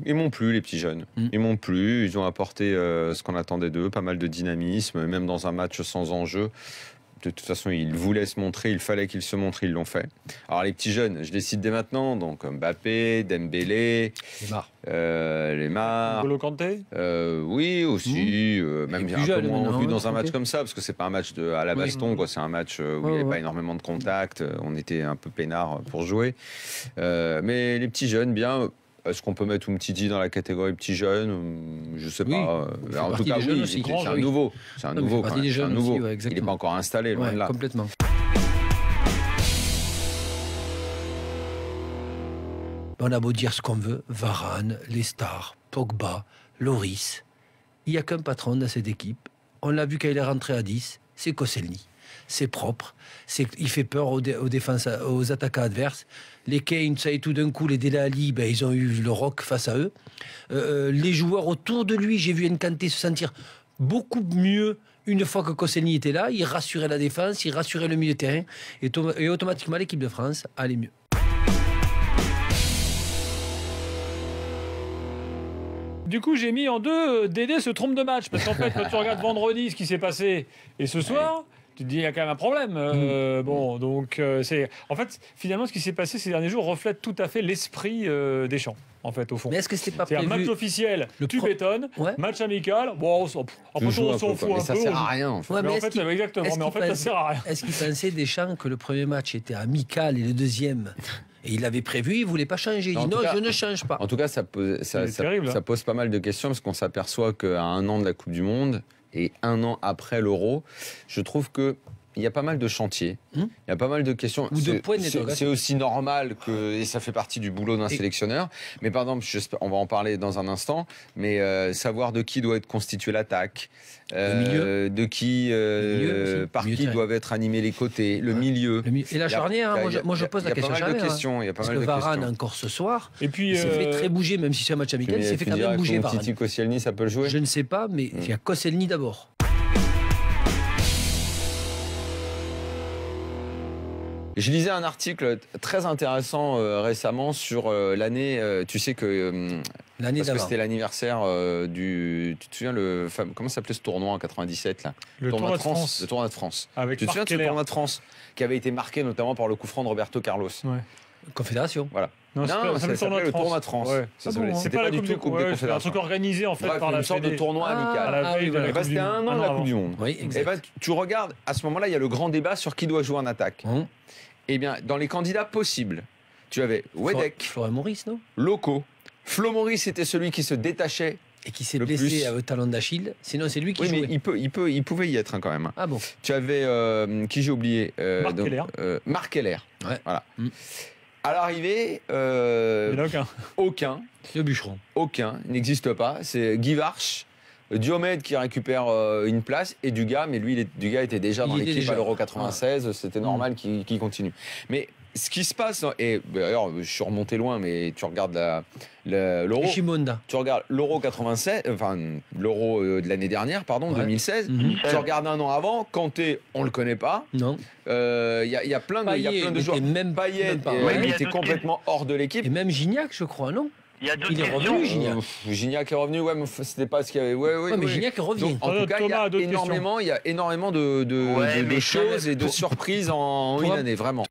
Ils m'ont plu, les petits jeunes. Ils m'ont plu. Ils ont apporté ce qu'on attendait d'eux, pas mal de dynamisme, même dans un match sans enjeu. De toute façon, ils voulaient se montrer, il fallait qu'ils se montrent, ils l'ont fait. Alors les petits jeunes, je les cite dès maintenant, donc Mbappé, Dembélé, Lemar, N'Golo Kanté, oui aussi, même un peu moins vu dans un match ok. comme ça, parce que c'est pas un match à la baston, quoi. C'est un match où il n'y avait pas énormément de contact, on était un peu peinard pour jouer. Mais les petits jeunes, bien. Est-ce qu'on peut mettre Umtiti dans la catégorie petit jeune? Je sais pas. En tout cas, oui, c'est un nouveau. C'est un nouveau. Il n'est pas encore installé, loin de là. Complètement. On a beau dire ce qu'on veut, Varane, les stars, Pogba, Lloris. Il n'y a qu'un patron dans cette équipe. On l'a vu quand il est rentré à 10, c'est Koscielny. C'est propre, il fait peur aux attaquants adverses. Les Kane, ça y est, tout d'un coup, les Dele Alli, ben, ils ont eu le rock face à eux. Les joueurs autour de lui, j'ai vu Nkanté se sentir beaucoup mieux une fois que Koscielny était là. Il rassurait la défense, il rassurait le milieu de terrain. Et automatiquement, l'équipe de France allait mieux. Du coup, j'ai mis en deux, Dédé se trompe de match. Parce qu'en fait, quand tu regardes vendredi ce qui s'est passé et ce soir, tu te dis, il y a quand même un problème. Bon, donc, c'est. En fait, finalement, ce qui s'est passé ces derniers jours reflète tout à fait l'esprit des Champs, en fait, au fond. Mais est-ce que c'était pas C'est un prévu? match officiel, tu bétonnes, match amical, bon, après on s'en fout un peu. Ça sert à rien, en fait. Ouais, Mais en fait, exactement, mais en fait, ça sert à rien. Est-ce qu'il pensait Deschamps que le premier match était amical et le deuxième et il l'avait prévu, il ne voulait pas changer. Il dit non, je ne change pas. En tout cas, ça pose pas mal de questions parce qu'on s'aperçoit qu'à un an de la Coupe du Monde et un an après l'Euro, je trouve que il y a pas mal de chantiers, il y a pas mal de questions. Ou de points d'interrogation. C'est aussi normal et ça fait partie du boulot d'un sélectionneur. Mais par exemple, on va en parler dans un instant, mais savoir de qui doit être constituée l'attaque, de qui, par qui doivent être animés les côtés, le milieu. Et la charnière, moi je pose la question charnière. Il y a pas mal de questions. Parce que Varane, encore ce soir, il s'est fait très bouger, même si c'est un match amical, il s'est fait quand même bouger Varane. Titi Koscielny, ça peut le jouer? Je ne sais pas, mais il y a Koscielny d'abord. Je lisais un article très intéressant récemment sur l'année. Tu sais que l'année parce que d'avant. c'était l'anniversaire du. Tu te souviens comment s'appelait ce tournoi en 97 là? Le tournoi de France. Le tournoi de France. Avec tu te souviens de ce tournoi de France qui avait été marqué notamment par le coup franc de Roberto Carlos? Ouais. Confédération. Voilà. Non, ça s'appelait le tournoi de France. Ouais. C'était pas du tout Coupe des Confédérations. C'était un truc organisé en fait par la une sorte de tournoi amical. C'était un an de la Coupe du Monde. Oui, exact. Et ben, tu regardes, à ce moment-là, il y a le grand débat sur qui doit jouer en attaque. Eh bien, dans les candidats possibles, tu avais Wedek, Florent Maurice, non? Loco. Flo Maurice était celui qui se détachait. Et qui s'est blessé au talon d'Achille. Sinon, c'est lui qui jouait. Mais il pouvait y être quand même. Ah bon? Tu avais, qui j'ai oublié? Marc Keller. Ouais. Voilà. À l'arrivée, il n'y en a aucun. Aucun. Le bûcheron. Aucun. Il n'existe pas. C'est Guy Varche. Diomède qui récupère une place et Dugas, mais lui, Dugas était déjà dans l'équipe à l'Euro 96, c'était normal qu'il continue. Mais ce qui se passe, et d'ailleurs, je suis remonté loin, mais tu regardes l'Euro. Tu regardes l'Euro 96, enfin l'Euro de l'année dernière, pardon, 2016. Tu regardes un an avant, Kanté, on le connaît pas. Non. Il y a plein de joueurs. Même Payet, il était complètement hors de l'équipe. Et même Gignac, je crois, non? Il est revenu, Gignac. Gignac est revenu, ouais, mais c'était pas ce qu'il y avait. Ouais, mais Gignac revient. Donc, en tout cas, il y a énormément de choses et de surprises en une année, vraiment.